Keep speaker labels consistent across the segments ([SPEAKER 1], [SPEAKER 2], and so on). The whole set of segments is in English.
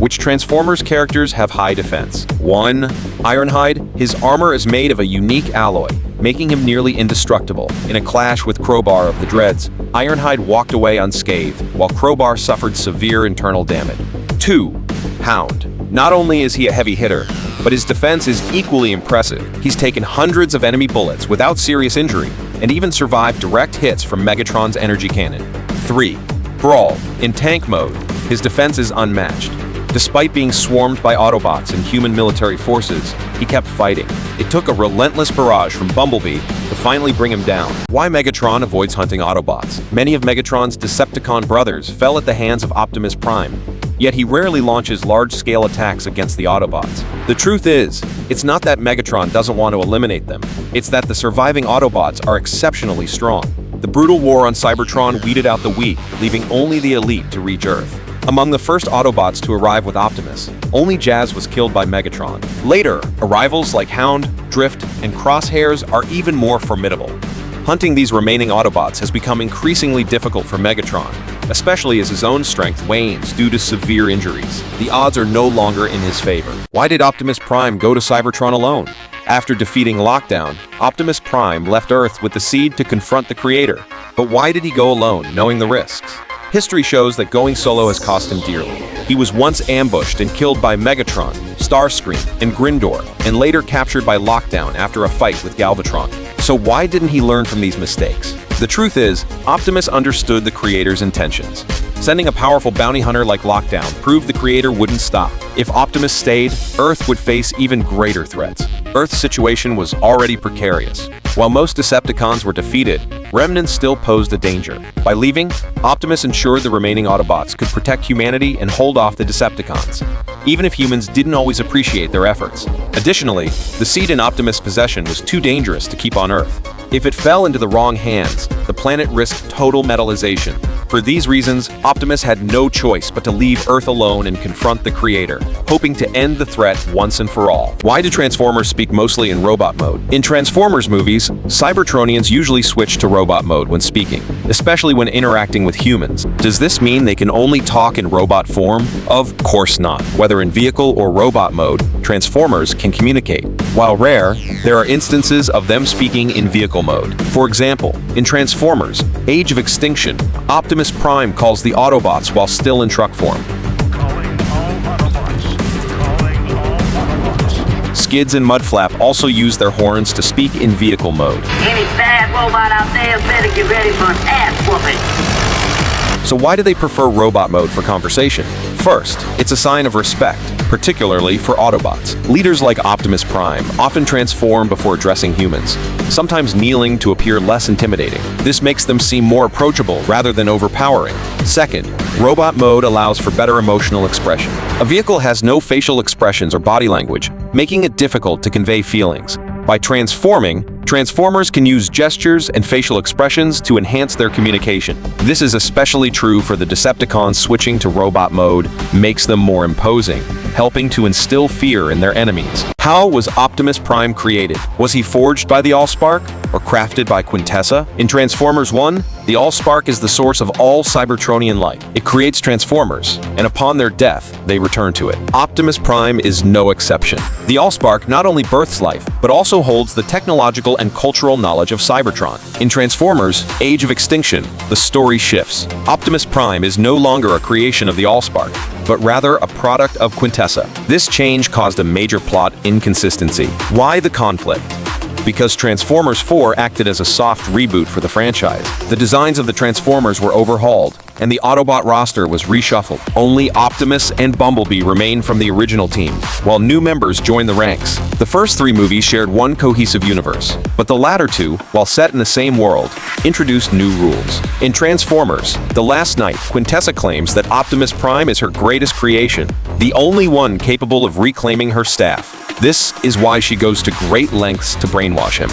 [SPEAKER 1] Which Transformers characters have high defense? 1. Ironhide. His armor is made of a unique alloy, making him nearly indestructible. In a clash with Crowbar of the Dreads, Ironhide walked away unscathed, while Crowbar suffered severe internal damage. 2. Hound. Not only is he a heavy hitter, but his defense is equally impressive. He's taken hundreds of enemy bullets without serious injury, and even survived direct hits from Megatron's energy cannon. 3. Brawl. In tank mode, his defense is unmatched. Despite being swarmed by Autobots and human military forces, he kept fighting. It took a relentless barrage from Bumblebee to finally bring him down. Why Megatron avoids hunting Autobots? Many of Megatron's Decepticon brothers fell at the hands of Optimus Prime, yet he rarely launches large-scale attacks against the Autobots. The truth is, it's not that Megatron doesn't want to eliminate them, it's that the surviving Autobots are exceptionally strong. The brutal war on Cybertron weeded out the weak, leaving only the elite to reach Earth. Among the first Autobots to arrive with Optimus, only Jazz was killed by Megatron. Later, arrivals like Hound, Drift, and Crosshairs are even more formidable. Hunting these remaining Autobots has become increasingly difficult for Megatron, especially as his own strength wanes due to severe injuries. The odds are no longer in his favor. Why did Optimus Prime go to Cybertron alone? After defeating Lockdown, Optimus Prime left Earth with the seed to confront the Creator. But why did he go alone, knowing the risks? History shows that going solo has cost him dearly. He was once ambushed and killed by Megatron, Starscream, and Ghidorah, and later captured by Lockdown after a fight with Galvatron. So why didn't he learn from these mistakes? The truth is, Optimus understood the Creator's intentions. Sending a powerful bounty hunter like Lockdown proved the Creator wouldn't stop. If Optimus stayed, Earth would face even greater threats. Earth's situation was already precarious. While most Decepticons were defeated, remnants still posed a danger. By leaving, Optimus ensured the remaining Autobots could protect humanity and hold off the Decepticons, even if humans didn't always appreciate their efforts. Additionally, the seed in Optimus' possession was too dangerous to keep on Earth. If it fell into the wrong hands, the planet risked total metallization. For these reasons, Optimus had no choice but to leave Earth alone and confront the Creator, hoping to end the threat once and for all. Why do Transformers speak mostly in robot mode? In Transformers movies, Cybertronians usually switch to robot mode when speaking, especially when interacting with humans. Does this mean they can only talk in robot form? Of course not. Whether in vehicle or robot mode, Transformers can communicate. While rare, there are instances of them speaking in vehicle mode. For example, in Transformers: Age of Extinction, Optimus Prime calls the Autobots while still in truck form. Skids and Mudflap also use their horns to speak in vehicle mode.
[SPEAKER 2] Any bad robot out there better get ready for an ass whooping.
[SPEAKER 1] So why do they prefer robot mode for conversation? First, it's a sign of respect, particularly for Autobots. Leaders like Optimus Prime often transform before addressing humans, sometimes kneeling to appear less intimidating. This makes them seem more approachable rather than overpowering. Second, robot mode allows for better emotional expression. A vehicle has no facial expressions or body language, making it difficult to convey feelings. By transforming, Transformers can use gestures and facial expressions to enhance their communication. This is especially true for the Decepticons. Switching to robot mode makes them more imposing, helping to instill fear in their enemies. How was Optimus Prime created? Was he forged by the Allspark or crafted by Quintessa? In Transformers 1, the Allspark is the source of all Cybertronian life. It creates Transformers, and upon their death, they return to it. Optimus Prime is no exception. The Allspark not only births life, but also holds the technological and cultural knowledge of Cybertron. In Transformers: Age of Extinction, the story shifts. Optimus Prime is no longer a creation of the Allspark, but rather a product of Quintessa. This change caused a major plot inconsistency. Why the conflict? Because Transformers 4 acted as a soft reboot for the franchise. The designs of the Transformers were overhauled, and the Autobot roster was reshuffled. Only Optimus and Bumblebee remained from the original team, while new members joined the ranks. The first three movies shared one cohesive universe, but the latter two, while set in the same world, introduced new rules. In Transformers: The Last Night, Quintessa claims that Optimus Prime is her greatest creation, the only one capable of reclaiming her staff. This is why she goes to great lengths to brainwash him.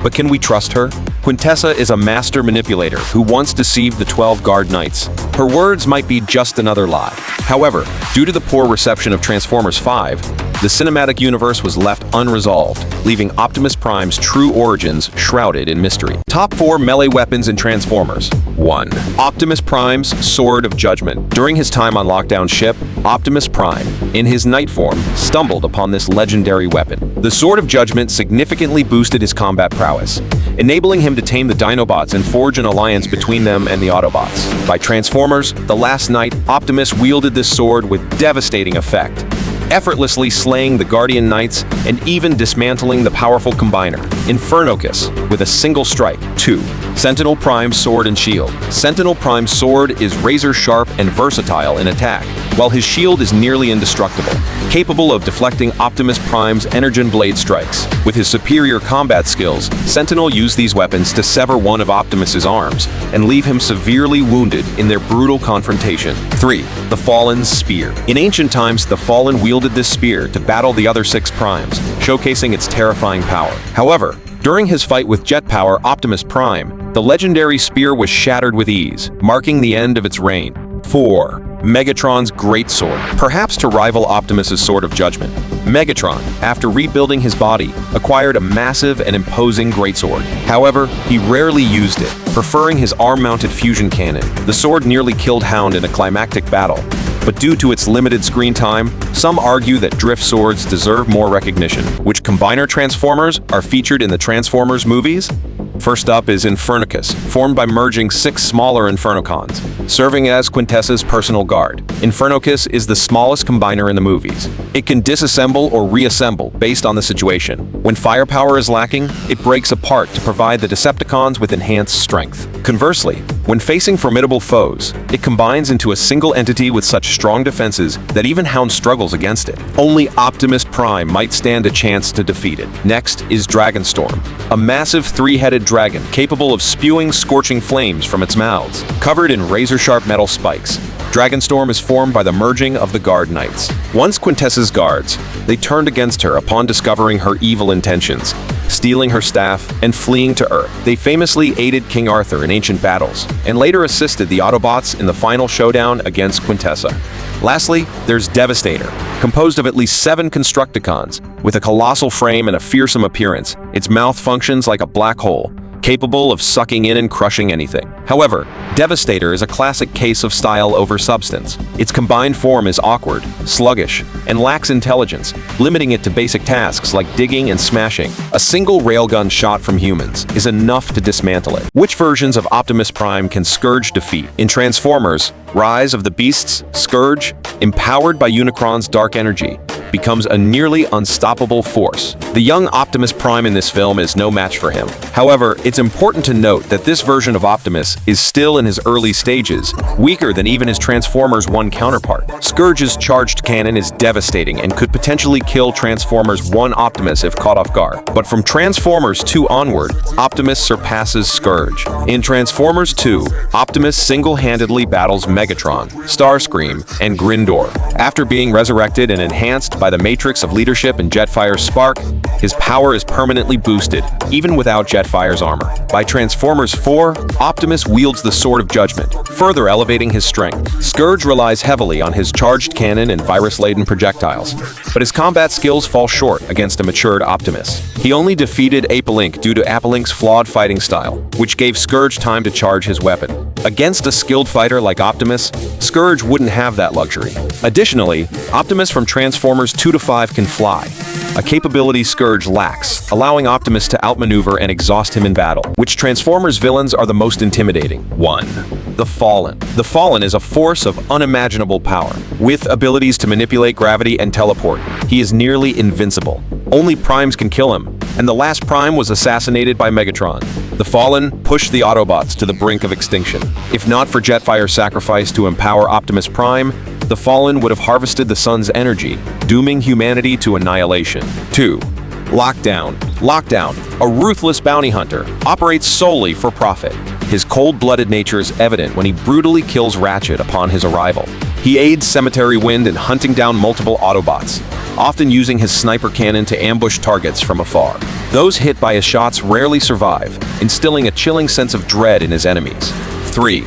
[SPEAKER 1] But can we trust her? Quintessa is a master manipulator who once deceived the 12 Guard Knights. Her words might be just another lie. However, due to the poor reception of Transformers 5, the cinematic universe was left unresolved, leaving Optimus Prime's true origins shrouded in mystery. Top 4 melee weapons in Transformers. 1. Optimus Prime's Sword of Judgment. During his time on Lockdown Ship, Optimus Prime, in his Knight form, stumbled upon this legendary weapon. The Sword of Judgment significantly boosted his combat prowess, enabling him to tame the Dinobots and forge an alliance between them and the Autobots. By Transformers: The Last Knight, Optimus wielded this sword with devastating effect, effortlessly slaying the Guardian Knights and even dismantling the powerful combiner, Infernocus, with a single strike. 2. Sentinel Prime's Sword and Shield. Sentinel Prime's sword is razor-sharp and versatile in attack, while his shield is nearly indestructible, capable of deflecting Optimus Prime's Energon Blade strikes. With his superior combat skills, Sentinel used these weapons to sever one of Optimus's arms and leave him severely wounded in their brutal confrontation. 3. The Fallen's Spear. In ancient times, the Fallen wielded this spear to battle the other 6 Primes, showcasing its terrifying power. However, during his fight with Jet Power Optimus Prime, the legendary spear was shattered with ease, marking the end of its reign. 4. Megatron's Great Sword. Perhaps to rival Optimus's Sword of Judgment, Megatron, after rebuilding his body, acquired a massive and imposing greatsword. However, he rarely used it, preferring his arm-mounted fusion cannon. The sword nearly killed Hound in a climactic battle, but due to its limited screen time, some argue that drift swords deserve more recognition. Which combiner Transformers are featured in the Transformers movies? First up is Infernocus, formed by merging 6 smaller Infernocons, serving as Quintessons' personal guard. Infernocus is the smallest combiner in the movies. It can disassemble or reassemble based on the situation. When firepower is lacking, it breaks apart to provide the Decepticons with enhanced strength. Conversely, when facing formidable foes, it combines into a single entity with such strong defenses that even Hound struggles against it. Only Optimus Prime might stand a chance to defeat it. Next is Dragonstorm, a massive 3-headed dragon capable of spewing scorching flames from its mouths. Covered in razor-sharp metal spikes, Dragonstorm is formed by the merging of the Guard Knights. Once Quintess's guards, they turned against her upon discovering her evil intentions, stealing her staff and fleeing to Earth. They famously aided King Arthur in ancient battles, and later assisted the Autobots in the final showdown against Quintessa. Lastly, there's Devastator, composed of at least 7 Constructicons. With a colossal frame and a fearsome appearance, its mouth functions like a black hole, capable of sucking in and crushing anything. However, Devastator is a classic case of style over substance. Its combined form is awkward, sluggish, and lacks intelligence, limiting it to basic tasks like digging and smashing. A single railgun shot from humans is enough to dismantle it. Which versions of Optimus Prime can Scourge defeat? In Transformers: Rise of the Beasts, Scourge, empowered by Unicron's dark energy, becomes a nearly unstoppable force. The young Optimus Prime in this film is no match for him. However, it's important to note that this version of Optimus is still in his early stages, weaker than even his Transformers 1 counterpart. Scourge's charged cannon is devastating and could potentially kill Transformers 1 Optimus if caught off guard. But from Transformers 2 onward, Optimus surpasses Scourge. In Transformers 2, Optimus single-handedly battles Megatron, Starscream, and Ghidorah. After being resurrected and enhanced by the matrix of leadership and Jetfire's spark, his power is permanently boosted, even without Jetfire's armor. By Transformers 4, Optimus wields the Sword of Judgment, further elevating his strength. Scourge relies heavily on his charged cannon and virus-laden projectiles, but his combat skills fall short against a matured Optimus. He only defeated Apelink due to Apelink's flawed fighting style, which gave Scourge time to charge his weapon. Against a skilled fighter like Optimus, Scourge wouldn't have that luxury. Additionally, Optimus from Transformers 2 to 5 can fly, a capability Scourge lacks, allowing Optimus to outmaneuver and exhaust him in battle. Which Transformers villains are the most intimidating? 1. The Fallen. The Fallen is a force of unimaginable power. With abilities to manipulate gravity and teleport, he is nearly invincible. Only Primes can kill him, and the last Prime was assassinated by Megatron. The Fallen pushed the Autobots to the brink of extinction. If not for Jetfire's sacrifice to empower Optimus Prime, the Fallen would have harvested the sun's energy, dooming humanity to annihilation. 2. Lockdown. Lockdown, a ruthless bounty hunter, operates solely for profit. His cold-blooded nature is evident when he brutally kills Ratchet upon his arrival. He aids Cemetery Wind in hunting down multiple Autobots, often using his sniper cannon to ambush targets from afar. Those hit by his shots rarely survive, instilling a chilling sense of dread in his enemies. 3.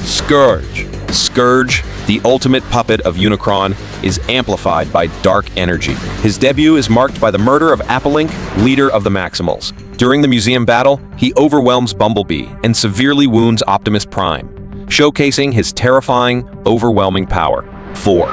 [SPEAKER 1] Scourge. Scourge, the ultimate puppet of Unicron, is amplified by dark energy. His debut is marked by the murder of Appalink, leader of the Maximals. During the museum battle, he overwhelms Bumblebee and severely wounds Optimus Prime, showcasing his terrifying, overwhelming power. 4.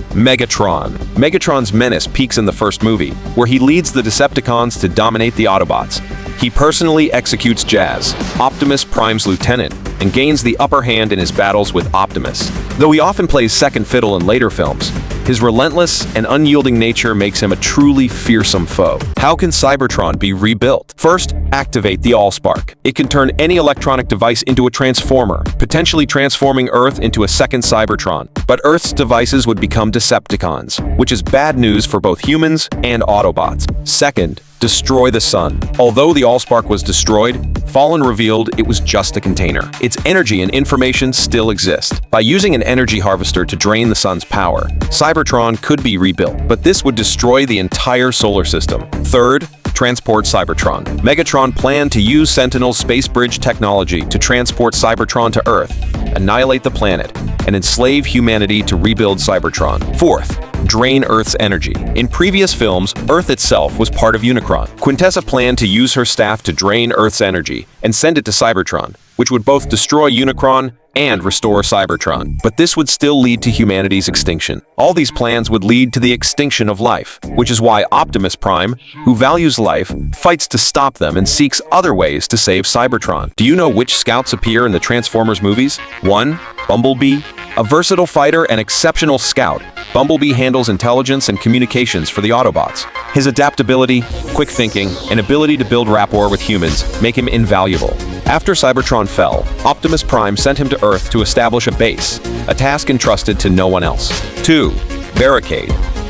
[SPEAKER 1] Megatron. Megatron's menace peaks in the first movie, where he leads the Decepticons to dominate the Autobots. He personally executes Jazz, Optimus Prime's lieutenant, and gains the upper hand in his battles with Optimus. Though he often plays second fiddle in later films, his relentless and unyielding nature makes him a truly fearsome foe. How can Cybertron be rebuilt? First, activate the Allspark. It can turn any electronic device into a transformer, potentially transforming Earth into a second Cybertron. But Earth's devices would become Decepticons, which is bad news for both humans and Autobots. Second, destroy the sun. Although the Allspark was destroyed, Fallen revealed it was just a container. Its energy and information still exist. By using an energy harvester to drain the sun's power, Cybertron could be rebuilt, but this would destroy the entire solar system. Third, transport Cybertron. Megatron planned to use Sentinel's space bridge technology to transport Cybertron to Earth, annihilate the planet, and enslave humanity to rebuild Cybertron. Fourth, drain Earth's energy. In previous films, Earth itself was part of Unicron. Quintessa planned to use her staff to drain Earth's energy and send it to Cybertron, which would both destroy Unicron and restore Cybertron. But this would still lead to humanity's extinction. All these plans would lead to the extinction of life, which is why Optimus Prime, who values life, fights to stop them and seeks other ways to save Cybertron. Do you know which scouts appear in the Transformers movies? 1. Bumblebee. A versatile fighter and exceptional scout, Bumblebee handles intelligence and communications for the Autobots. His adaptability, quick thinking, and ability to build rapport with humans make him invaluable. After Cybertron fell, Optimus Prime sent him to Earth to establish a base, a task entrusted to no one else. 2. Barricade.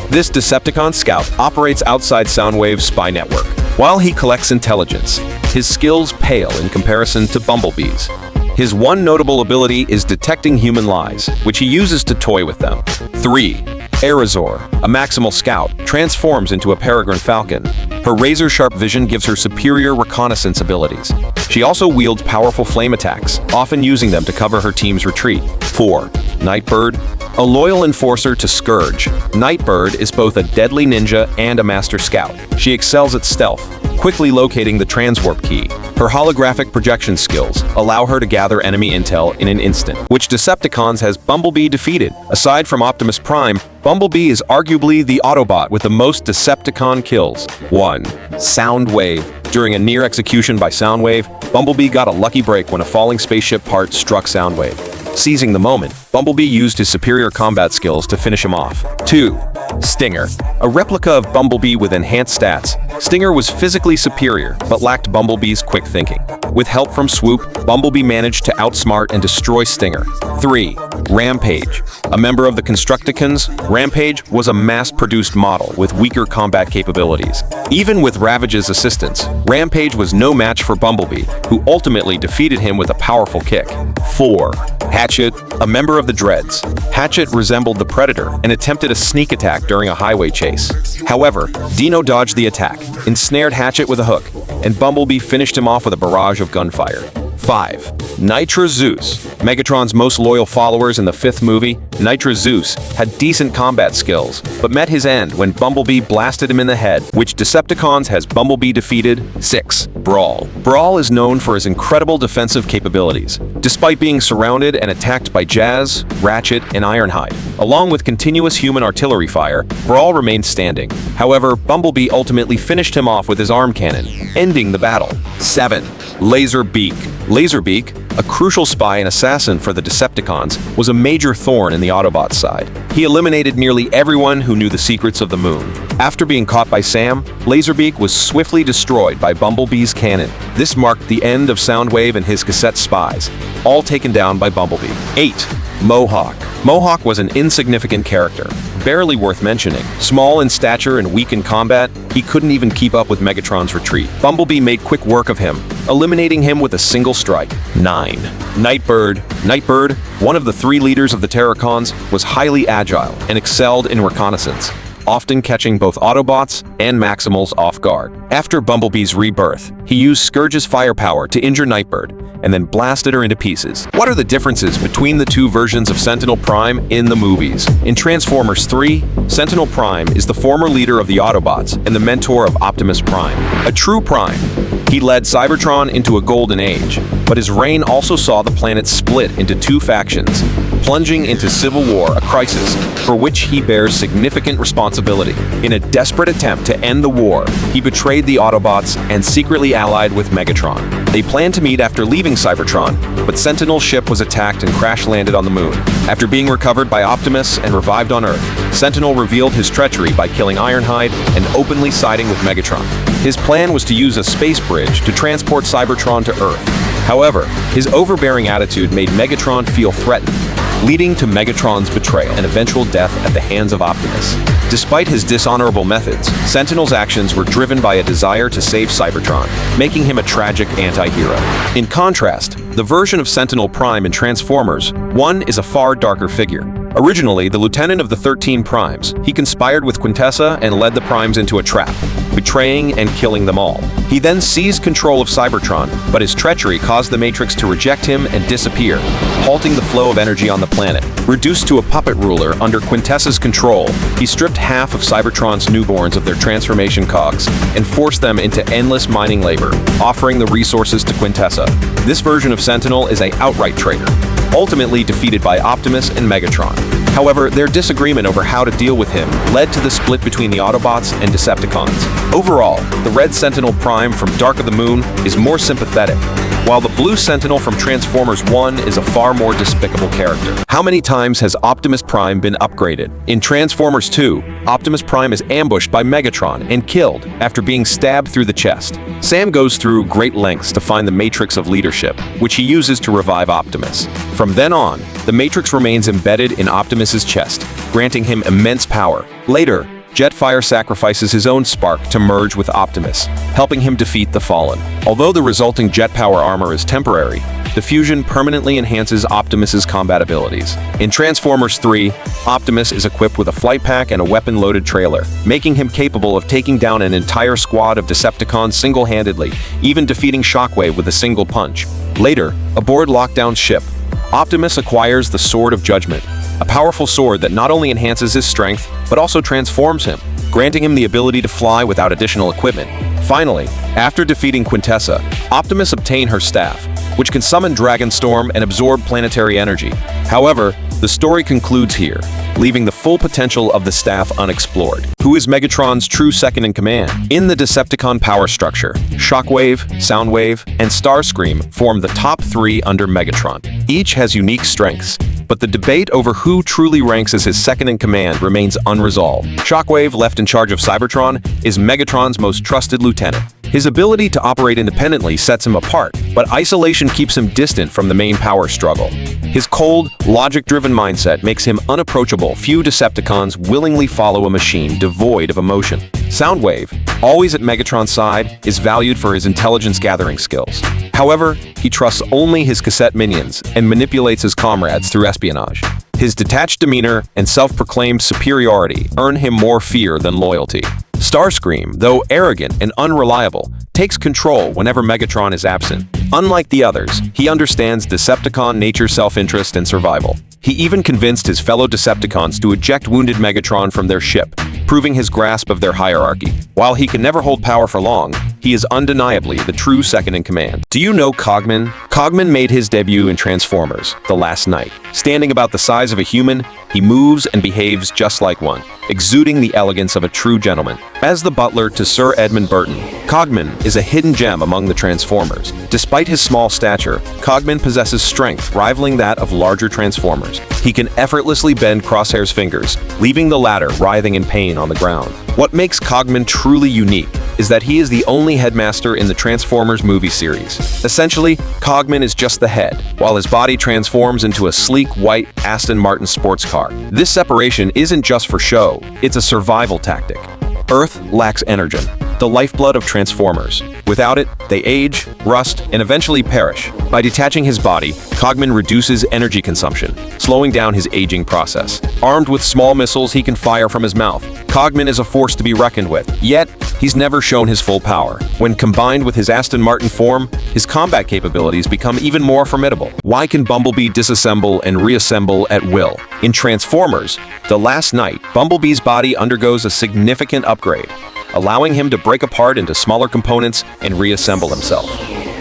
[SPEAKER 1] This Decepticon scout operates outside Soundwave's spy network. While he collects intelligence, his skills pale in comparison to Bumblebee's. His one notable ability is detecting human lies, which he uses to toy with them. 3. Arizor, a Maximal scout, transforms into a Peregrine Falcon. Her razor-sharp vision gives her superior reconnaissance abilities. She also wields powerful flame attacks, often using them to cover her team's retreat. 4. Nightbird, a loyal enforcer to Scourge. Nightbird is both a deadly ninja and a master scout. She excels at stealth, quickly locating the transwarp key. Her holographic projection skills allow her to gather enemy intel in an instant, which Decepticons has Bumblebee defeated. Aside from Optimus Prime, Bumblebee is arguably the Autobot with the most Decepticon kills. 1. Soundwave. During a near execution by Soundwave, Bumblebee got a lucky break when a falling spaceship part struck Soundwave. Seizing the moment, Bumblebee used his superior combat skills to finish him off. 2. Stinger. A replica of Bumblebee with enhanced stats, Stinger was physically superior, but lacked Bumblebee's quick thinking. With help from Swoop, Bumblebee managed to outsmart and destroy Stinger. 3. Rampage. A member of the Constructicons, Rampage was a mass-produced model with weaker combat capabilities. Even with Ravage's assistance, Rampage was no match for Bumblebee, who ultimately defeated him with a powerful kick. 4. Hatchet, a member of the Dreads. Hatchet resembled the Predator and attempted a sneak attack during a highway chase. However, Dino dodged the attack, ensnared Hatchet with a hook, and Bumblebee finished him off with a barrage of gunfire. 5. Nitra Zeus. Megatron's most loyal followers in the 5th movie, Nitra Zeus had decent combat skills, but met his end when Bumblebee blasted him in the head, which Decepticons has Bumblebee defeated. 6. Brawl. Brawl is known for his incredible defensive capabilities. Despite being surrounded and attacked by Jazz, Ratchet, and Ironhide, along with continuous human artillery fire, Brawl remained standing. However, Bumblebee ultimately finished him off with his arm cannon, ending the battle. 7. Laserbeak. Laserbeak, a crucial spy and assassin for the Decepticons, was a major thorn in the Autobots' side. He eliminated nearly everyone who knew the secrets of the moon. After being caught by Sam, Laserbeak was swiftly destroyed by Bumblebee's cannon. This marked the end of Soundwave and his cassette spies, all taken down by Bumblebee. 8. Mohawk. Mohawk was an insignificant character, barely worth mentioning. Small in stature and weak in combat, he couldn't even keep up with Megatron's retreat. Bumblebee made quick work of him, eliminating him with a single strike. 9. Nightbird. Nightbird, one of the 3 leaders of the Terracons, was highly agile and excelled in reconnaissance. often catching both Autobots and Maximals off guard. After Bumblebee's rebirth, he used Scourge's firepower to injure Nightbird, and then blasted her into pieces. What are the differences between the two versions of Sentinel Prime in the movies? In Transformers 3, Sentinel Prime is the former leader of the Autobots and the mentor of Optimus Prime. A true Prime, he led Cybertron into a golden age, but his reign also saw the planet split into two factions, plunging into civil war, a crisis for which he bears significant responsibility. In a desperate attempt to end the war, he betrayed the Autobots and secretly allied with Megatron. They planned to meet after leaving Cybertron, but Sentinel's ship was attacked and crash-landed on the moon. After being recovered by Optimus and revived on Earth, Sentinel revealed his treachery by killing Ironhide and openly siding with Megatron. His plan was to use a space bridge to transport Cybertron to Earth. However, his overbearing attitude made Megatron feel threatened, leading to Megatron's betrayal and eventual death at the hands of Optimus. Despite his dishonorable methods, Sentinel's actions were driven by a desire to save Cybertron, making him a tragic anti-hero. In contrast, the version of Sentinel Prime in Transformers 1 is a far darker figure. Originally, the lieutenant of the 13 Primes, he conspired with Quintessons and led the Primes into a trap, betraying and killing them all. He then seized control of Cybertron, but his treachery caused the Matrix to reject him and disappear, halting the flow of energy on the planet. Reduced to a puppet ruler under Quintess's control, he stripped half of Cybertron's newborns of their transformation cogs and forced them into endless mining labor, offering the resources to Quintessons. This version of Sentinel is an outright traitor, ultimately defeated by Optimus and Megatron. However, their disagreement over how to deal with him led to the split between the Autobots and Decepticons. Overall, the red Sentinel Prime from Dark of the Moon is more sympathetic, while the blue Sentinel from Transformers 1 is a far more despicable character. How many times has Optimus Prime been upgraded? In Transformers 2, Optimus Prime is ambushed by Megatron and killed after being stabbed through the chest. Sam goes through great lengths to find the Matrix of Leadership, which he uses to revive Optimus. From then on, the Matrix remains embedded in Optimus's chest, granting him immense power. Later, Jetfire sacrifices his own spark to merge with Optimus, helping him defeat the Fallen. Although the resulting jet power armor is temporary, the fusion permanently enhances Optimus's combat abilities. In Transformers 3, Optimus is equipped with a flight pack and a weapon-loaded trailer, making him capable of taking down an entire squad of Decepticons single-handedly, even defeating Shockwave with a single punch. Later, aboard Lockdown's ship, Optimus acquires the Sword of Judgment, a powerful sword that not only enhances his strength, but also transforms him, granting him the ability to fly without additional equipment. Finally, after defeating Quintessons, Optimus obtains her staff, which can summon Dragonstorm and absorb planetary energy. However, the story concludes here, leaving the full potential of the staff unexplored. Who is Megatron's true second-in-command? In the Decepticon power structure, Shockwave, Soundwave, and Starscream form the top three under Megatron. Each has unique strengths, but the debate over who truly ranks as his second-in-command remains unresolved. Shockwave, left in charge of Cybertron, is Megatron's most trusted lieutenant. His ability to operate independently sets him apart, but isolation keeps him distant from the main power struggle. His cold, logic-driven mindset makes him unapproachable. Few Decepticons willingly follow a machine devoid of emotion. Soundwave, always at Megatron's side, is valued for his intelligence-gathering skills. However, he trusts only his cassette minions and manipulates his comrades through espionage. His detached demeanor and self-proclaimed superiority earn him more fear than loyalty. Starscream, though arrogant and unreliable, takes control whenever Megatron is absent. Unlike the others, he understands Decepticon nature's self-interest and survival. He even convinced his fellow Decepticons to eject wounded Megatron from their ship, proving his grasp of their hierarchy. While he can never hold power for long, he is undeniably the true second-in-command. Do you know Cogman? Cogman made his debut in Transformers: The Last Knight. Standing about the size of a human, he moves and behaves just like one, exuding the elegance of a true gentleman. As the butler to Sir Edmund Burton, Cogman is a hidden gem among the Transformers. Despite his small stature, Cogman possesses strength rivaling that of larger Transformers. He can effortlessly bend Crosshair's fingers, leaving the latter writhing in pain on the ground. What makes Cogman truly unique is that he is the only headmaster in the Transformers movie series. Essentially, Cogman is just the head, while his body transforms into a sleek white Aston Martin sports car. This separation isn't just for show, it's a survival tactic. Earth lacks Energon, the lifeblood of Transformers. Without it, they age, rust, and eventually perish. By detaching his body, Cogman reduces energy consumption, slowing down his aging process. Armed with small missiles he can fire from his mouth, Cogman is a force to be reckoned with. Yet, he's never shown his full power. When combined with his Aston Martin form, his combat capabilities become even more formidable. Why can Bumblebee disassemble and reassemble at will? In Transformers: The Last Knight, Bumblebee's body undergoes a significant upgrade, allowing him to break apart into smaller components and reassemble himself,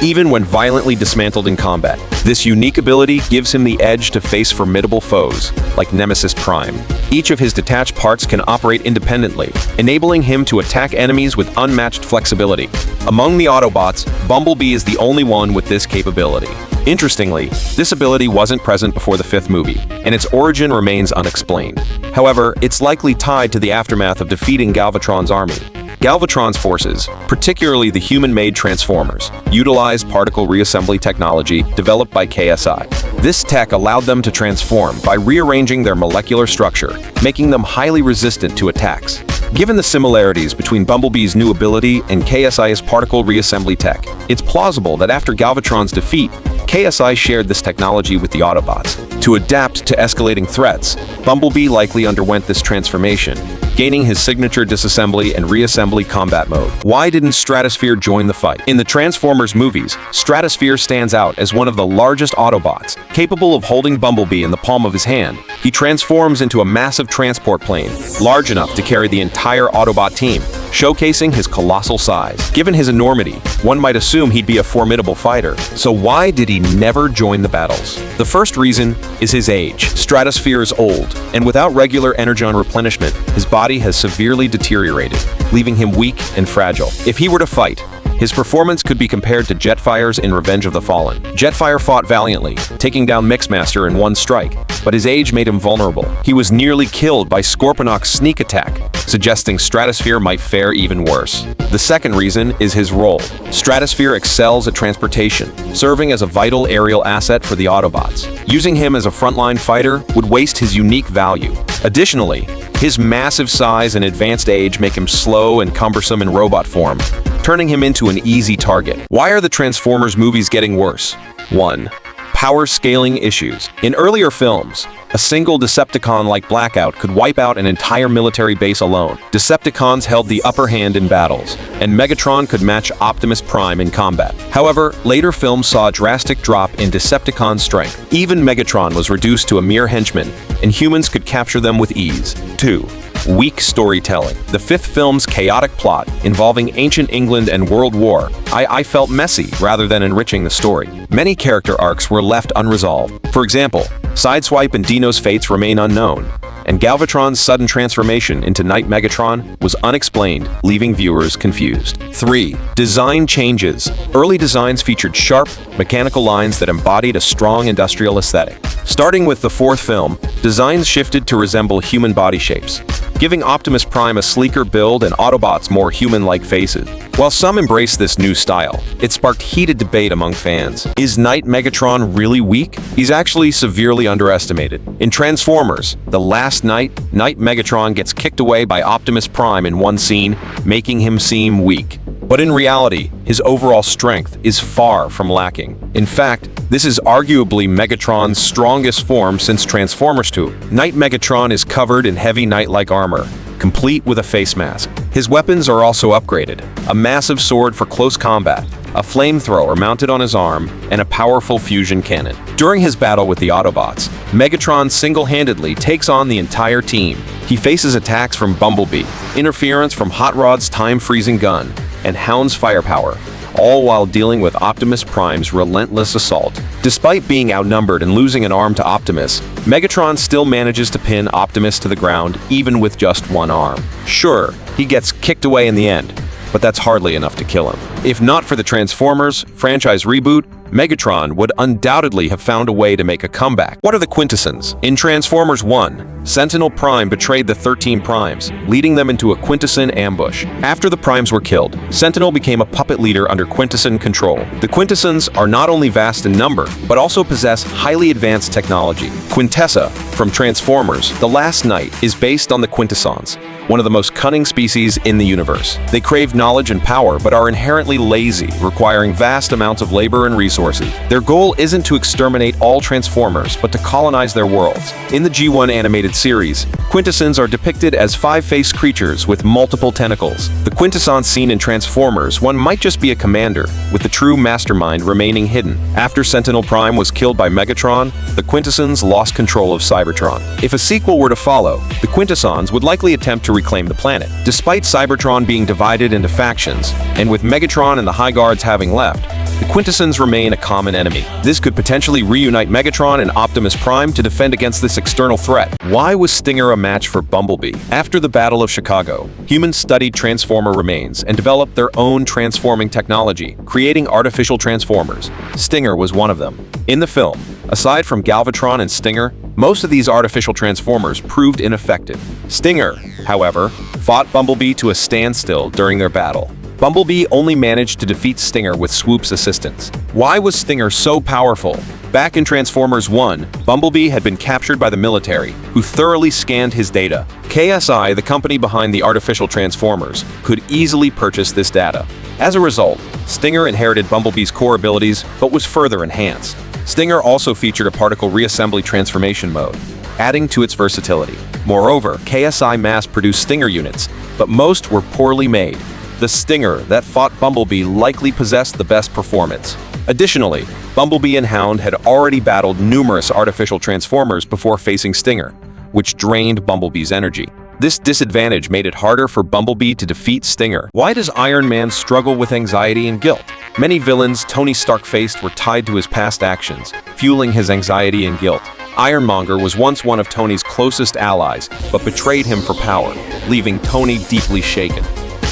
[SPEAKER 1] even when violently dismantled in combat. This unique ability gives him the edge to face formidable foes, like Nemesis Prime. Each of his detached parts can operate independently, enabling him to attack enemies with unmatched flexibility. Among the Autobots, Bumblebee is the only one with this capability. Interestingly, this ability wasn't present before the fifth movie, and its origin remains unexplained. However, it's likely tied to the aftermath of defeating Galvatron's army. Galvatron's forces, particularly the human-made Transformers, utilized particle reassembly technology developed by KSI. This tech allowed them to transform by rearranging their molecular structure, making them highly resistant to attacks. Given the similarities between Bumblebee's new ability and KSI's particle reassembly tech, it's plausible that after Galvatron's defeat, KSI shared this technology with the Autobots. To adapt to escalating threats, Bumblebee likely underwent this transformation, gaining his signature disassembly and reassembly combat mode. Why didn't Stratosphere join the fight? In the Transformers movies, Stratosphere stands out as one of the largest Autobots, capable of holding Bumblebee in the palm of his hand. He transforms into a massive transport plane, large enough to carry the entire Autobot team, showcasing his colossal size. Given his enormity, one might assume he'd be a formidable fighter. So why did he never join the battles? The first reason is his age. Stratosphere is old, and without regular energon replenishment, his body has severely deteriorated, leaving him weak and fragile. If he were to fight, his performance could be compared to Jetfire's in Revenge of the Fallen. Jetfire fought valiantly, taking down Mixmaster in one strike, but his age made him vulnerable. He was nearly killed by Scorponok's sneak attack, suggesting Stratosphere might fare even worse. The second reason is his role. Stratosphere excels at transportation, serving as a vital aerial asset for the Autobots. Using him as a frontline fighter would waste his unique value. Additionally, his massive size and advanced age make him slow and cumbersome in robot form, turning him into an easy target. Why are the Transformers movies getting worse? 1. Power scaling issues. In earlier films, a single Decepticon like Blackout could wipe out an entire military base alone. Decepticons held the upper hand in battles, and Megatron could match Optimus Prime in combat. However, later films saw a drastic drop in Decepticon strength. Even Megatron was reduced to a mere henchman, and humans could capture them with ease. 2. Weak storytelling. The fifth film's chaotic plot, involving ancient England and World War, I felt messy rather than enriching the story. Many character arcs were left unresolved. For example, Sideswipe and Dino's fates remain unknown, and Galvatron's sudden transformation into Knight Megatron was unexplained, leaving viewers confused. 3. Design changes. Early designs featured sharp, mechanical lines that embodied a strong industrial aesthetic. Starting with the fourth film, designs shifted to resemble human body shapes, giving Optimus Prime a sleeker build and Autobots more human-like faces. While some embraced this new style, it sparked heated debate among fans. Is Knight Megatron really weak? He's actually severely underestimated. In Transformers: The Last Knight, Knight Megatron gets kicked away by Optimus Prime in one scene, making him seem weak. But in reality, his overall strength is far from lacking. In fact, this is arguably Megatron's strongest form since Transformers 2. Knight Megatron is covered in heavy knight-like armor, complete with a face mask. His weapons are also upgraded: a massive sword for close combat, a flamethrower mounted on his arm, and a powerful fusion cannon. During his battle with the Autobots, Megatron single-handedly takes on the entire team. He faces attacks from Bumblebee, interference from Hot Rod's time-freezing gun, and Hound's firepower, all while dealing with Optimus Prime's relentless assault. Despite being outnumbered and losing an arm to Optimus, Megatron still manages to pin Optimus to the ground, even with just one arm. Sure, he gets kicked away in the end, but that's hardly enough to kill him. If not for the Transformers franchise reboot, Megatron would undoubtedly have found a way to make a comeback. What are the Quintessons? In Transformers 1, Sentinel Prime betrayed the 13 Primes, leading them into a Quintesson ambush. After the Primes were killed, Sentinel became a puppet leader under Quintesson control. The Quintessons are not only vast in number, but also possess highly advanced technology. Quintessa, from Transformers: The Last Knight, is based on the Quintessons, one of the most cunning species in the universe. They crave knowledge and power, but are inherently lazy, requiring vast amounts of labor and resources. Their goal isn't to exterminate all Transformers, but to colonize their worlds. In the G1 animated series, Quintessons are depicted as five-faced creatures with multiple tentacles. The Quintessons seen in Transformers, one might just be a commander, with the true mastermind remaining hidden. After Sentinel Prime was killed by Megatron, the Quintessons lost control of Cybertron. If a sequel were to follow, the Quintessons would likely attempt to reclaim the planet. Despite Cybertron being divided into factions, and with Megatron and the High Guards having left, the Quintessons remain a common enemy. This could potentially reunite Megatron and Optimus Prime to defend against this external threat. Why was Stinger a match for Bumblebee? After the Battle of Chicago, humans studied Transformer remains and developed their own transforming technology, creating artificial Transformers. Stinger was one of them. In the film, aside from Galvatron and Stinger, most of these artificial Transformers proved ineffective. Stinger, however, fought Bumblebee to a standstill during their battle. Bumblebee only managed to defeat Stinger with Swoop's assistance. Why was Stinger so powerful? Back in Transformers 1, Bumblebee had been captured by the military, who thoroughly scanned his data. KSI, the company behind the artificial Transformers, could easily purchase this data. As a result, Stinger inherited Bumblebee's core abilities, but was further enhanced. Stinger also featured a particle reassembly transformation mode, adding to its versatility. Moreover, KSI mass-produced Stinger units, but most were poorly made. The Stinger that fought Bumblebee likely possessed the best performance. Additionally, Bumblebee and Hound had already battled numerous artificial Transformers before facing Stinger, which drained Bumblebee's energy. This disadvantage made it harder for Bumblebee to defeat Stinger. Why does Iron Man struggle with anxiety and guilt? Many villains Tony Stark faced were tied to his past actions, fueling his anxiety and guilt. Ironmonger was once one of Tony's closest allies, but betrayed him for power, leaving Tony deeply shaken.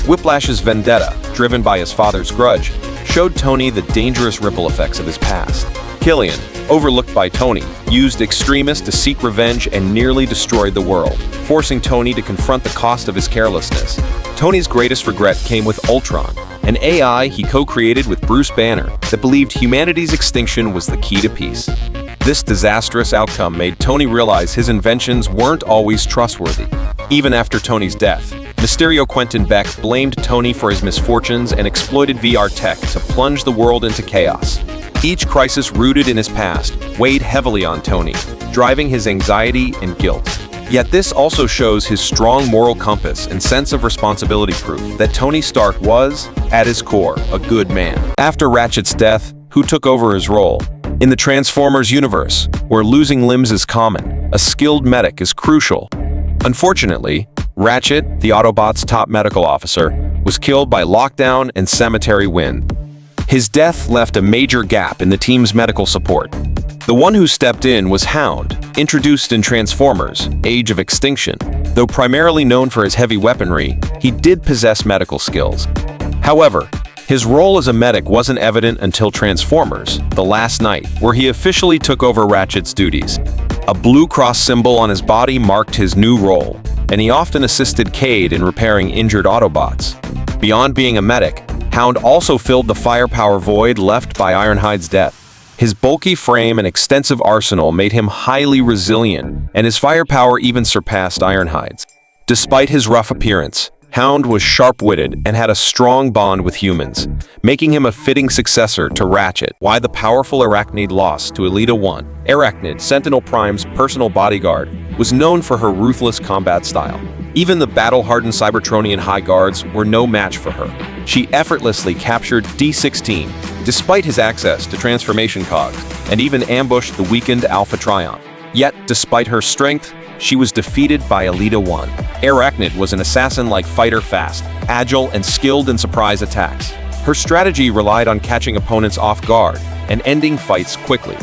[SPEAKER 1] Whiplash's vendetta, driven by his father's grudge, showed Tony the dangerous ripple effects of his past. Killian, overlooked by Tony, used Extremis to seek revenge and nearly destroyed the world, forcing Tony to confront the cost of his carelessness. Tony's greatest regret came with Ultron, an AI he co-created with Bruce Banner that believed humanity's extinction was the key to peace. This disastrous outcome made Tony realize his inventions weren't always trustworthy. Even after Tony's death, Mysterio Quentin Beck blamed Tony for his misfortunes and exploited VR tech to plunge the world into chaos. Each crisis rooted in his past weighed heavily on Tony, driving his anxiety and guilt. Yet this also shows his strong moral compass and sense of responsibility, proof that Tony Stark was, at his core, a good man. After Ratchet's death, who took over his role? In the Transformers universe, where losing limbs is common, a skilled medic is crucial. Unfortunately, Ratchet, the Autobots' top medical officer, was killed by Lockdown and Cemetery Wind. His death left a major gap in the team's medical support. The one who stepped in was Hound, introduced in Transformers: Age of Extinction. Though primarily known for his heavy weaponry, he did possess medical skills. However, his role as a medic wasn't evident until Transformers: The Last Night, where he officially took over Ratchet's duties. A blue cross symbol on his body marked his new role, and he often assisted Cade in repairing injured Autobots. Beyond being a medic, Hound also filled the firepower void left by Ironhide's death. His bulky frame and extensive arsenal made him highly resilient, and his firepower even surpassed Ironhide's. Despite his rough appearance, Hound was sharp-witted and had a strong bond with humans, making him a fitting successor to Ratchet. Why the powerful Arachnid lost to Elita 1? Arachnid, Sentinel Prime's personal bodyguard, was known for her ruthless combat style. Even the battle-hardened Cybertronian High Guards were no match for her. She effortlessly captured D-16, despite his access to transformation cogs, and even ambushed the weakened Alpha Trion. Yet, despite her strength, she was defeated by Elita 1. Arachnid was an assassin-like fighter, fast, agile, and skilled in surprise attacks. Her strategy relied on catching opponents off guard and ending fights quickly.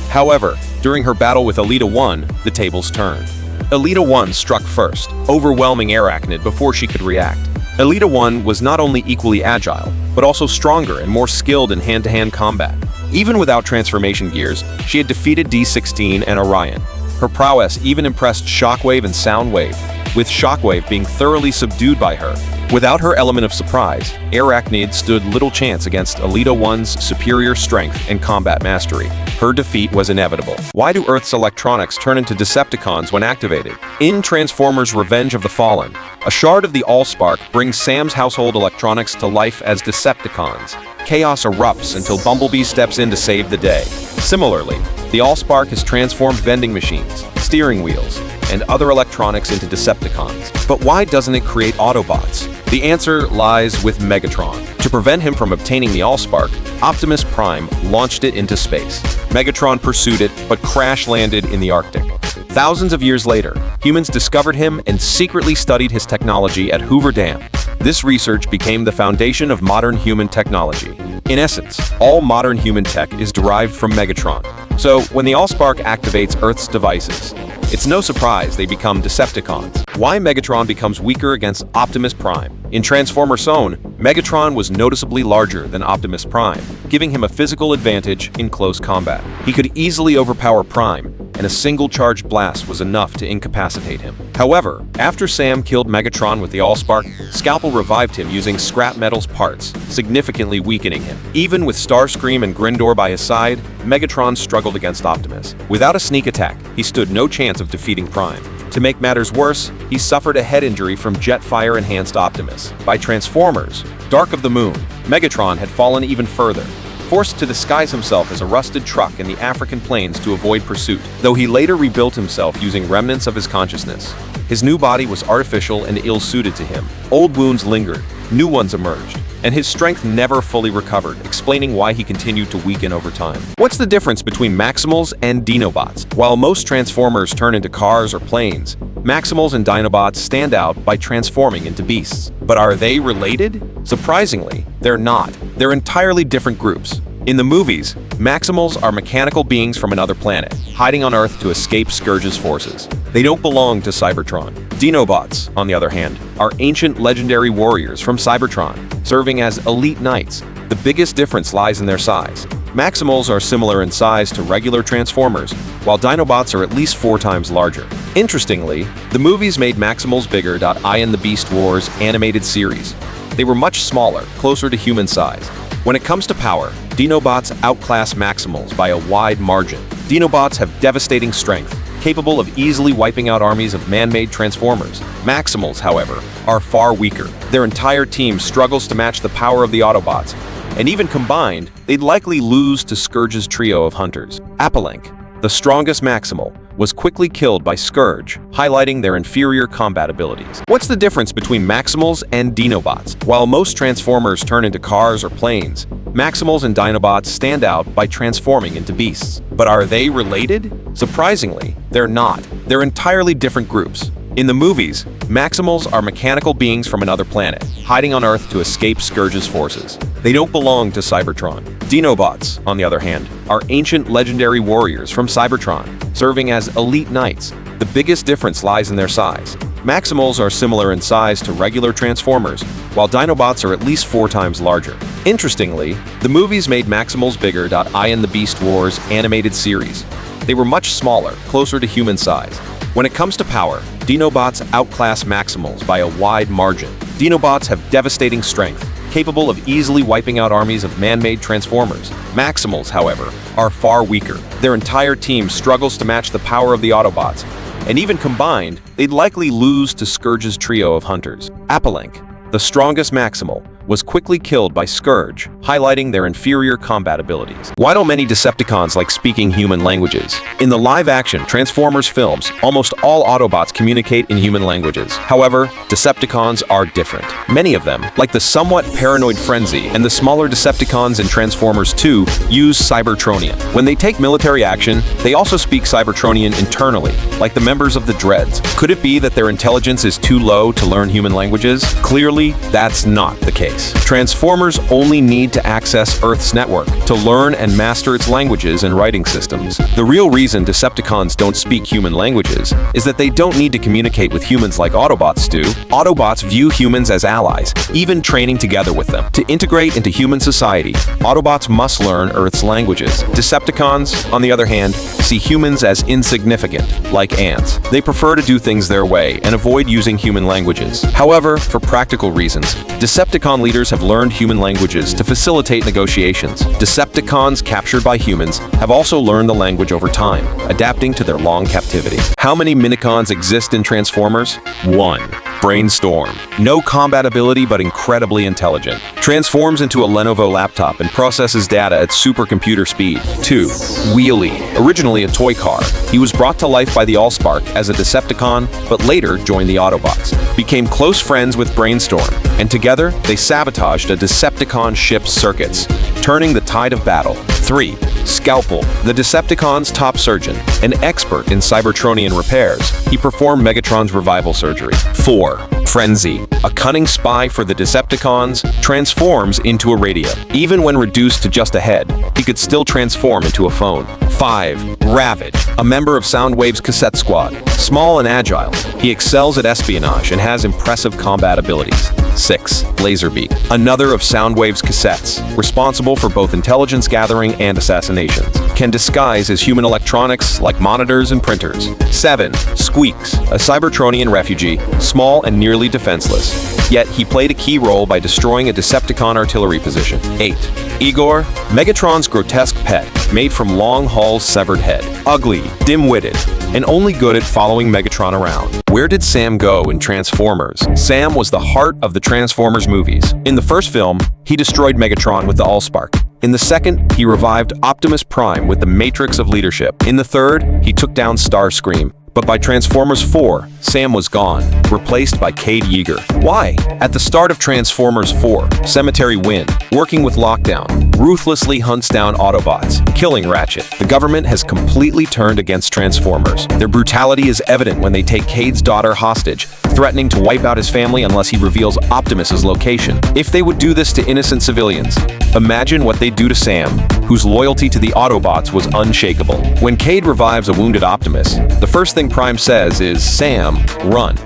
[SPEAKER 1] However, during her battle with Elita 1, the tables turned. Elita 1 struck first, overwhelming Arachnid before she could react. Elita 1 was not only equally agile, but also stronger and more skilled in hand-to-hand combat. Even without transformation gears, she had defeated D-16 and Orion. Her prowess even impressed Shockwave and Soundwave, with Shockwave being thoroughly subdued by her. Without her element of surprise, Arachnid stood little chance against Alita 1's superior strength and combat mastery. Her defeat was inevitable. Why do Earth's electronics turn into Decepticons when activated? In Transformers Revenge of the Fallen, a shard of the Allspark brings Sam's household electronics to life as Decepticons. Chaos erupts until Bumblebee steps in to save the day. Similarly, the Allspark has transformed vending machines, steering wheels, and other electronics into Decepticons. But why doesn't it create Autobots? The answer lies with Megatron. To prevent him from obtaining the Allspark, Optimus Prime launched it into space. Megatron pursued it, but crash-landed in the Arctic. Thousands of years later, humans discovered him and secretly studied his technology at Hoover Dam. This research became the foundation of modern human technology. In essence, all modern human tech is derived from Megatron. So, when the Allspark activates Earth's devices, it's no surprise they become Decepticons. Why Megatron becomes weaker against Optimus Prime? In Transformers Own, Megatron was noticeably larger than Optimus Prime, giving him a physical advantage in close combat. He could easily overpower Prime, and a single charged blast was enough to incapacitate him. However, after Sam killed Megatron with the Allspark, Scalpel revived him using scrap metal's parts, significantly weakening him. Even with Starscream and Ghidorah by his side, Megatron struggled against Optimus. Without a sneak attack, he stood no chance of defeating Prime. To make matters worse, he suffered a head injury from Jetfire-enhanced Optimus. By Transformers, Dark of the Moon, Megatron had fallen even further, forced to disguise himself as a rusted truck in the African plains to avoid pursuit, though he later rebuilt himself using remnants of his consciousness. His new body was artificial and ill-suited to him. Old wounds lingered, new ones emerged, and his strength never fully recovered, explaining why he continued to weaken over time. What's the difference between Maximals and Dinobots? While most Transformers turn into cars or planes, Maximals and Dinobots stand out by transforming into beasts. But are they related? Surprisingly, they're not. They're entirely different groups. In the movies, Maximals are mechanical beings from another planet, hiding on Earth to escape Scourge's forces. They don't belong to Cybertron. Dinobots, on the other hand, are ancient legendary warriors from Cybertron, serving as elite knights. The biggest difference lies in their size. Maximals are similar in size to regular Transformers, while Dinobots are at least 4 times larger. Interestingly, the movies made Maximals bigger. In the Beast Wars animated series, they were much smaller, closer to human size. When it comes to power, Dinobots outclass Maximals by a wide margin. Dinobots have devastating strength, capable of easily wiping out armies of man-made Transformers. Maximals, however, are far weaker. Their entire team struggles to match the power of the Autobots, and even combined, they'd likely lose to Scourge's trio of hunters. Appalank, the strongest Maximal, was quickly killed by Scourge, highlighting their inferior combat abilities. What's the difference between Maximals and Dinobots? While most Transformers turn into cars or planes, Maximals and Dinobots stand out by transforming into beasts. But are they related? Surprisingly, they're not. They're entirely different groups. In the movies, Maximals are mechanical beings from another planet, hiding on Earth to escape Scourge's forces. They don't belong to Cybertron. Dinobots, on the other hand, are ancient legendary warriors from Cybertron, serving as elite knights. The biggest difference lies in their size. Maximals are similar in size to regular Transformers, while Dinobots are at least 4 times larger. Interestingly, the movies made Maximals bigger. In the Beast Wars animated series, they were much smaller, closer to human size. When it comes to power, Dinobots outclass Maximals by a wide margin. Dinobots have devastating strength, capable of easily wiping out armies of man-made Transformers. Maximals, however, are far weaker. Their entire team struggles to match the power of the Autobots, and even combined, they'd likely lose to Scourge's trio of hunters. Appalank, the strongest Maximal, was quickly killed by Scourge, highlighting their inferior combat abilities. Why don't many Decepticons like speaking human languages? In the live-action Transformers films, almost all Autobots communicate in human languages. However, Decepticons are different. Many of them, like the somewhat paranoid Frenzy and the smaller Decepticons in Transformers 2, use Cybertronian. When they take military action, they also speak Cybertronian internally, like the members of the Dreads. Could it be that their intelligence is too low to learn human languages? Clearly, that's not the case. space. Transformers only need to access Earth's network to learn and master its languages and writing systems. The real reason Decepticons don't speak human languages is that they don't need to communicate with humans like Autobots do. Autobots view humans as allies, even training together with them. To integrate into human society, Autobots must learn Earth's languages. Decepticons, on the other hand, see humans as insignificant, like ants. They prefer to do things their way and avoid using human languages. However, for practical reasons, Decepticon leaders have learned human languages to facilitate negotiations. Decepticons captured by humans have also learned the language over time, adapting to their long captivity. How many Minicons exist in Transformers? 1. Brainstorm. No combat ability but incredibly intelligent. Transforms into a Lenovo laptop and processes data at supercomputer speed. 2. Wheelie. Originally a toy car, he was brought to life by the Allspark as a Decepticon, but later joined the Autobots. Became close friends with Brainstorm, and together they sabotaged a Decepticon ship's circuits, turning the tide of battle. 3. Scalpel. The Decepticons' top surgeon, an expert in Cybertronian repairs, he performed Megatron's revival surgery. 4. Frenzy. A cunning spy for the Decepticons, transforms into a radio. Even when reduced to just a head, he could still transform into a phone. 5. Ravage. A member of Soundwave's cassette squad. Small and agile, he excels at espionage and has impressive combat abilities. 6. Laserbeak. Another of Soundwave's cassettes, responsible for both intelligence gathering and assassinations. Can disguise as human electronics like monitors and printers. 7. Squeaks. A Cybertronian refugee, small and nearly defenseless. Yet he played a key role by destroying a Decepticon artillery position. 8. Igor. Megatron's grotesque pet, made from Long Haul's severed head. Ugly, dim-witted, and only good at following Megatron around. Where did Sam go in Transformers? Sam was the heart of the Transformers movies. In the first film, he destroyed Megatron with the Allspark. In the second, he revived Optimus Prime with the Matrix of Leadership. In the third, he took down Starscream. But by Transformers 4, Sam was gone, replaced by Cade Yeager. Why? At the start of Transformers 4, Cemetery Wind, working with Lockdown, ruthlessly hunts down Autobots, killing Ratchet. The government has completely turned against Transformers. Their brutality is evident when they take Cade's daughter hostage, threatening to wipe out his family unless he reveals Optimus's location. If they would do this to innocent civilians, imagine what they'd do to Sam, whose loyalty to the Autobots was unshakable. When Cade revives a wounded Optimus, the first thing Prime says is, "Sam, run."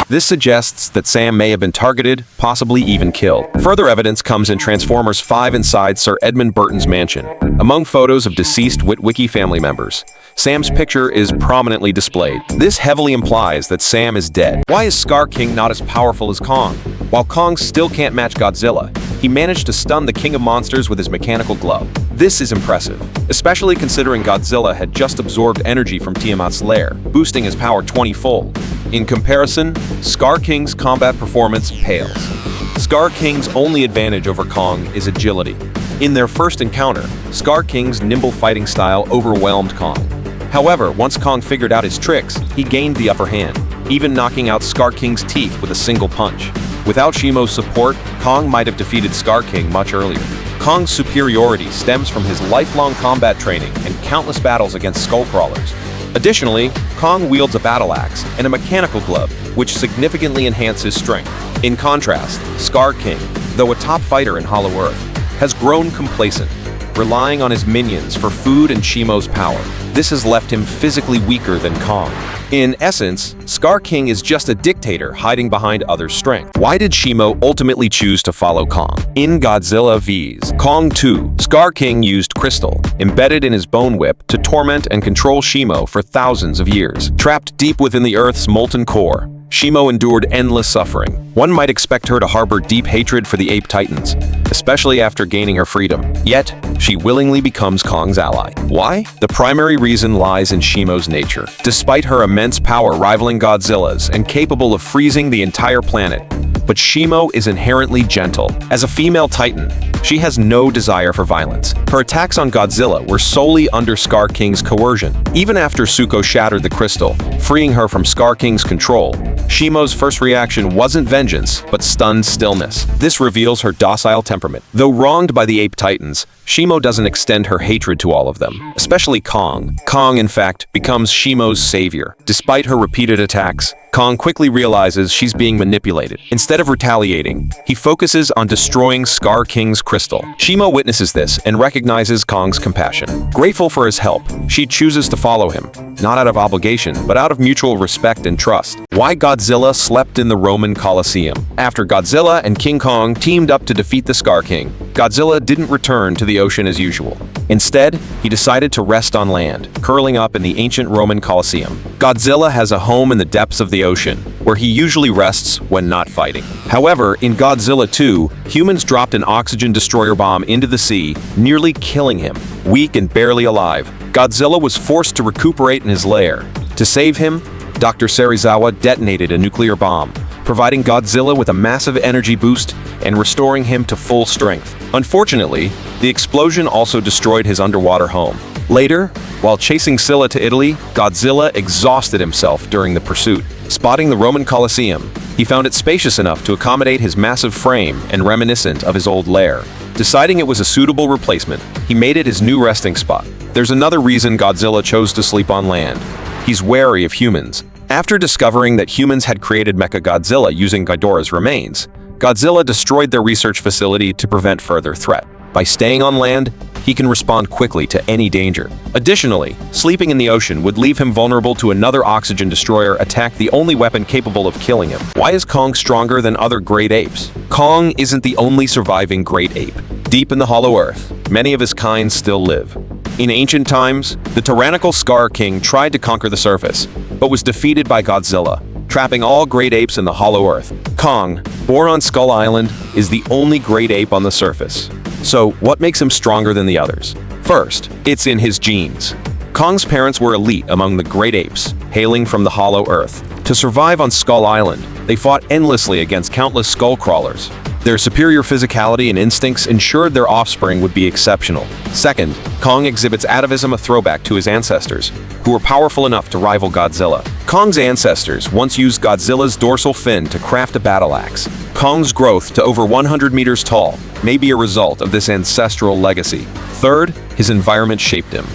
[SPEAKER 1] This suggests that Sam may have been targeted, possibly even killed. Further evidence comes in Transformers 5 inside Sir Edmund Burton's mansion. Among photos of deceased Witwicky family members, Sam's picture is prominently displayed. This heavily implies that Sam is dead. Why is Scar King not as powerful as Kong? While Kong still can't match Godzilla, he managed to stun the King of Monsters with his mechanical glove. This is impressive, especially considering Godzilla had just absorbed energy from Tiamat's lair, boosting his power 20-fold. In comparison, Scar King's combat performance pales. Scar King's only advantage over Kong is agility. In their first encounter, Scar King's nimble fighting style overwhelmed Kong. However, once Kong figured out his tricks, he gained the upper hand, even knocking out Scar King's teeth with a single punch. Without Shimo's support, Kong might have defeated Scar King much earlier. Kong's superiority stems from his lifelong combat training and countless battles against Skullcrawlers. Additionally, Kong wields a battle axe and a mechanical glove, which significantly enhance his strength. In contrast, Scar King, though a top fighter in Hollow Earth, has grown complacent, relying on his minions for food and Shimo's power. This has left him physically weaker than Kong. In essence, Scar King is just a dictator hiding behind others' strength. Why did Shimo ultimately choose to follow Kong? In Godzilla vs. Kong 2, Scar King used crystal, embedded in his bone whip, to torment and control Shimo for thousands of years. Trapped deep within the Earth's molten core, Shimo endured endless suffering. One might expect her to harbor deep hatred for the Ape Titans, especially after gaining her freedom. Yet, she willingly becomes Kong's ally. Why? The primary reason lies in Shimo's nature. Despite her immense power rivaling Godzilla's and capable of freezing the entire planet, but Shimo is inherently gentle. As a female Titan, she has no desire for violence. Her attacks on Godzilla were solely under Scar King's coercion. Even after Zuko shattered the crystal, freeing her from Scar King's control, Shimo's first reaction wasn't vengeance, but stunned stillness. This reveals her docile temperament. Though wronged by the Ape Titans, Shimo doesn't extend her hatred to all of them, especially Kong. Kong, in fact, becomes Shimo's savior. Despite her repeated attacks, Kong quickly realizes she's being manipulated. Instead of retaliating, he focuses on destroying Scar King's crystal. Shimo witnesses this and recognizes Kong's compassion. Grateful for his help, she chooses to follow him, not out of obligation, but out of mutual respect and trust. Why Godzilla slept in the Roman Colosseum. After Godzilla and King Kong teamed up to defeat the Scar King, Godzilla didn't return to the ocean as usual. Instead, he decided to rest on land, curling up in the ancient Roman Colosseum. Godzilla has a home in the depths of the ocean, where he usually rests when not fighting. However, in Godzilla 2, humans dropped an oxygen destroyer bomb into the sea, nearly killing him. Weak and barely alive, Godzilla was forced to recuperate in his lair. To save him, Dr. Serizawa detonated a nuclear bomb, providing Godzilla with a massive energy boost and restoring him to full strength. Unfortunately, the explosion also destroyed his underwater home. Later, while chasing Scylla to Italy, Godzilla exhausted himself during the pursuit. Spotting the Roman Colosseum, he found it spacious enough to accommodate his massive frame and reminiscent of his old lair. Deciding it was a suitable replacement, he made it his new resting spot. There's another reason Godzilla chose to sleep on land. He's wary of humans. After discovering that humans had created Mecha Godzilla using Ghidorah's remains, Godzilla destroyed their research facility to prevent further threat. By staying on land, he can respond quickly to any danger. Additionally, sleeping in the ocean would leave him vulnerable to another oxygen destroyer attack, the only weapon capable of killing him. Why is Kong stronger than other great apes? Kong isn't the only surviving great ape. Deep in the Hollow Earth, many of his kind still live. In ancient times, the tyrannical Scar King tried to conquer the surface, but was defeated by Godzilla, trapping all great apes in the Hollow Earth. Kong, born on Skull Island, is the only great ape on the surface. So, what makes him stronger than the others? First, it's in his genes. Kong's parents were elite among the great apes, hailing from the Hollow Earth. To survive on Skull Island, they fought endlessly against countless skull crawlers. Their superior physicality and instincts ensured their offspring would be exceptional. Second, Kong exhibits atavism, a throwback to his ancestors, who were powerful enough to rival Godzilla. Kong's ancestors once used Godzilla's dorsal fin to craft a battle axe. Kong's growth to over 100 meters tall may be a result of this ancestral legacy. Third, his environment shaped him.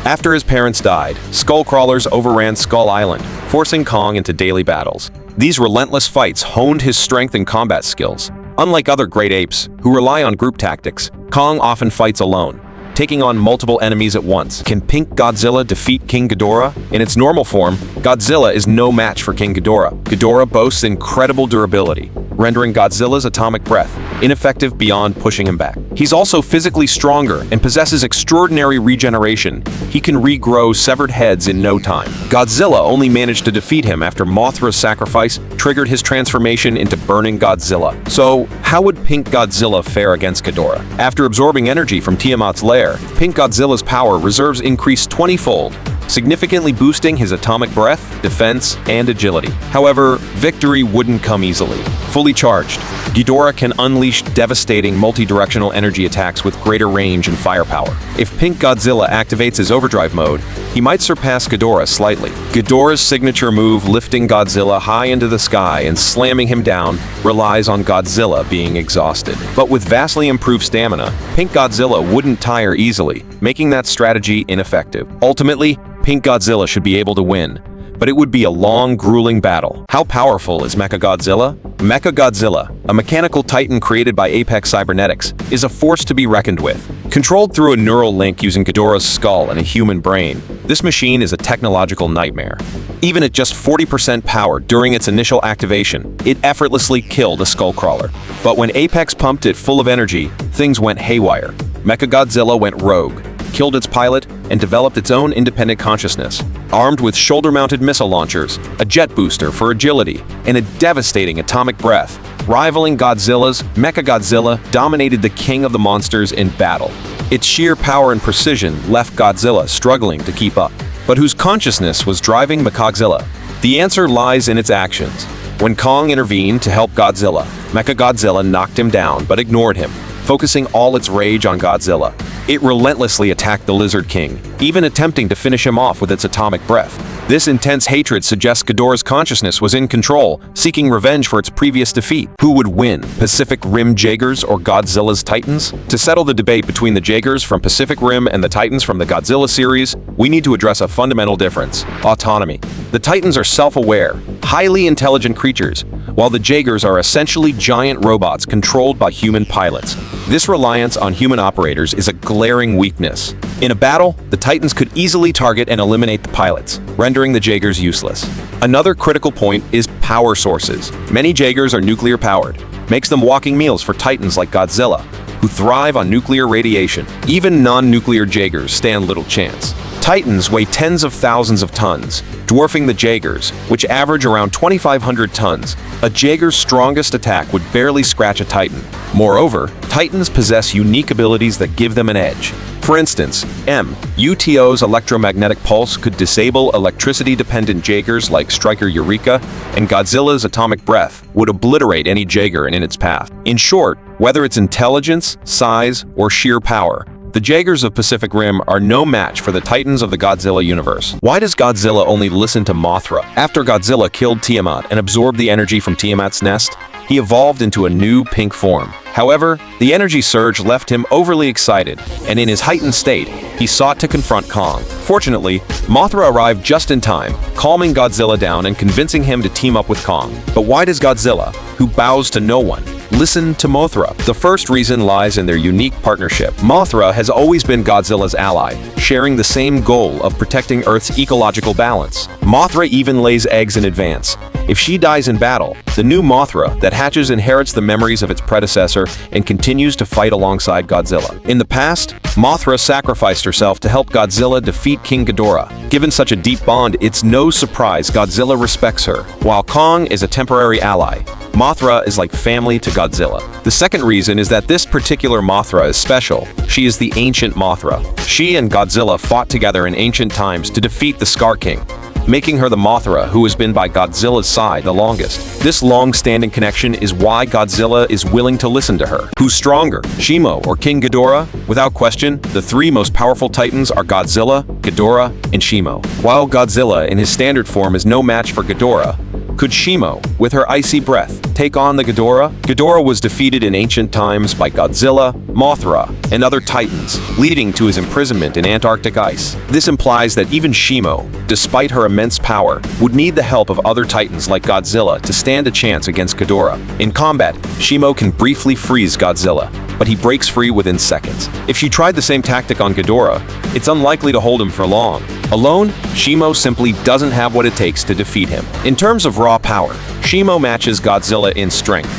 [SPEAKER 1] After his parents died, skull crawlers overran Skull Island, forcing Kong into daily battles. These relentless fights honed his strength and combat skills. Unlike other great apes, who rely on group tactics, Kong often fights alone, taking on multiple enemies at once. Can Pink Godzilla defeat King Ghidorah? In its normal form, Godzilla is no match for King Ghidorah. Ghidorah boasts incredible durability, rendering Godzilla's atomic breath ineffective beyond pushing him back. He's also physically stronger and possesses extraordinary regeneration. He can regrow severed heads in no time. Godzilla only managed to defeat him after Mothra's sacrifice triggered his transformation into Burning Godzilla. So, how would Pink Godzilla fare against Ghidorah? After absorbing energy from Tiamat's lair, Pink Godzilla's power reserves increased 20-fold, significantly boosting his atomic breath, defense, and agility. However, victory wouldn't come easily. Fully charged, Ghidorah can unleash devastating multi-directional energy attacks with greater range and firepower. If Pink Godzilla activates his overdrive mode, he might surpass Ghidorah slightly. Ghidorah's signature move, lifting Godzilla high into the sky and slamming him down, relies on Godzilla being exhausted. But with vastly improved stamina, Pink Godzilla wouldn't tire easily, making that strategy ineffective. Ultimately, Pink Godzilla should be able to win, but it would be a long, grueling battle. How powerful is Mecha Godzilla? Mecha Godzilla, a mechanical titan created by Apex Cybernetics, is a force to be reckoned with. Controlled through a neural link using Ghidorah's skull and a human brain, this machine is a technological nightmare. Even at just 40% power during its initial activation, it effortlessly killed a skullcrawler. But when Apex pumped it full of energy, things went haywire. Mecha Godzilla went rogue, killed its pilot, and developed its own independent consciousness. Armed with shoulder-mounted missile launchers, a jet booster for agility, and a devastating atomic breath, rivaling Godzilla's, Mecha Godzilla dominated the king of the monsters in battle. Its sheer power and precision left Godzilla struggling to keep up. But whose consciousness was driving Mecha Godzilla? The answer lies in its actions. When Kong intervened to help Godzilla, Mecha Godzilla knocked him down but ignored him, focusing all its rage on Godzilla. It relentlessly attacked the Lizard King, even attempting to finish him off with its atomic breath. This intense hatred suggests Ghidorah's consciousness was in control, seeking revenge for its previous defeat. Who would win, Pacific Rim Jaegers or Godzilla's Titans? To settle the debate between the Jaegers from Pacific Rim and the Titans from the Godzilla series, we need to address a fundamental difference: autonomy. The Titans are self-aware, highly intelligent creatures, while the Jaegers are essentially giant robots controlled by human pilots. This reliance on human operators is a glaring weakness. In a battle, the Titans could easily target and eliminate the pilots, rendering the Jaegers useless. Another critical point is power sources. Many Jaegers are nuclear-powered, makes them walking meals for Titans like Godzilla, who thrive on nuclear radiation. Even non-nuclear Jaegers stand little chance. Titans weigh tens of thousands of tons, dwarfing the Jaegers, which average around 2,500 tons. A Jaeger's strongest attack would barely scratch a Titan. Moreover, Titans possess unique abilities that give them an edge. For instance, UTO's electromagnetic pulse could disable electricity-dependent Jaegers like Striker Eureka, and Godzilla's atomic breath would obliterate any Jaeger in its path. In short, whether it's intelligence, size, or sheer power, the Jaegers of Pacific Rim are no match for the Titans of the Godzilla universe. Why does Godzilla only listen to Mothra? After Godzilla killed Tiamat and absorbed the energy from Tiamat's nest, he evolved into a new pink form. However, the energy surge left him overly excited, and in his heightened state, he sought to confront Kong. Fortunately, Mothra arrived just in time, calming Godzilla down and convincing him to team up with Kong. But why does Godzilla, who bows to no one, listen to Mothra? The first reason lies in their unique partnership. Mothra has always been Godzilla's ally, sharing the same goal of protecting Earth's ecological balance. Mothra even lays eggs in advance. If she dies in battle, the new Mothra that hatches inherits the memories of its predecessor and continues to fight alongside Godzilla. In the past, Mothra sacrificed herself to help Godzilla defeat King Ghidorah. Given such a deep bond, it's no surprise Godzilla respects her. While Kong is a temporary ally, Mothra is like family to Godzilla. The second reason is that this particular Mothra is special. She is the ancient Mothra. She and Godzilla fought together in ancient times to defeat the Scar King, making her the Mothra who has been by Godzilla's side the longest. This long-standing connection is why Godzilla is willing to listen to her. Who's stronger, Shimo or King Ghidorah? Without question, the three most powerful Titans are Godzilla, Ghidorah, and Shimo. While Godzilla in his standard form is no match for Ghidorah, could Shimo, with her icy breath, take on the Ghidorah? Ghidorah was defeated in ancient times by Godzilla, Mothra, and other Titans, leading to his imprisonment in Antarctic ice. This implies that even Shimo, despite her immense power, would need the help of other Titans like Godzilla to stand a chance against Ghidorah. In combat, Shimo can briefly freeze Godzilla, but he breaks free within seconds. If she tried the same tactic on Ghidorah, it's unlikely to hold him for long. Alone, Shimo simply doesn't have what it takes to defeat him. In terms of raw power, Shimo matches Godzilla in strength,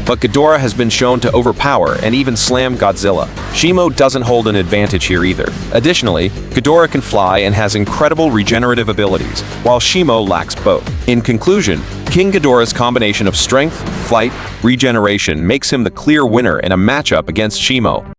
[SPEAKER 1] but Ghidorah has been shown to overpower and even slam Godzilla. Shimo doesn't hold an advantage here either. Additionally, Ghidorah can fly and has incredible regenerative abilities, while Shimo lacks both. In conclusion, King Ghidorah's combination of strength, flight, regeneration makes him the clear winner in a matchup against Shimo.